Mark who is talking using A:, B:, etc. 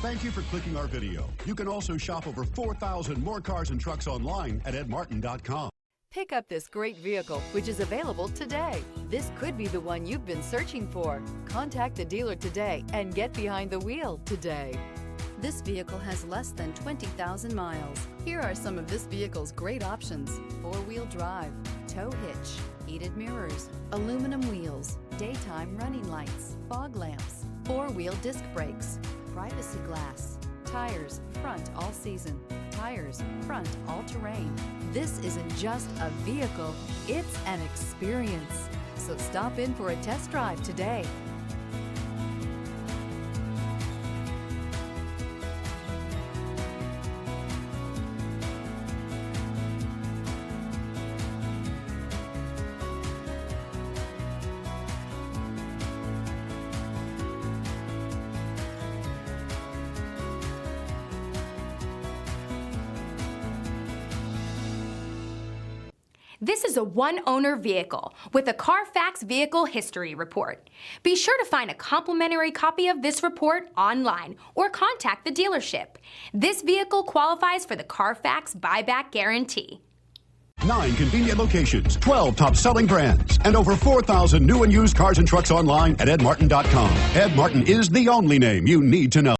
A: Thank you for clicking our video. You can also shop over 4,000 more cars and trucks online at edmartin.com.
B: Pick up this great vehicle, which is available today. This could be the one you've been searching for. Contact the dealer today and get behind the wheel today. This vehicle has less than 20,000 miles. Here are some of this vehicle's great options: four-wheel drive, tow hitch, heated mirrors, aluminum wheels, daytime running lights, fog lamps, four-wheel disc brakes, privacy glass, tires front all season, tires front all terrain. This isn't just a vehicle, it's an experience. So stop in for a test drive today.
C: This is a one-owner vehicle with a CARFAX Vehicle History Report. Be sure to find a complimentary copy of this report online or contact the dealership. This vehicle qualifies for the CARFAX Buyback Guarantee.
A: 9 convenient locations, 12 top-selling brands, and over 4,000 new and used cars and trucks online at edmartin.com. Ed Martin is the only name you need to know.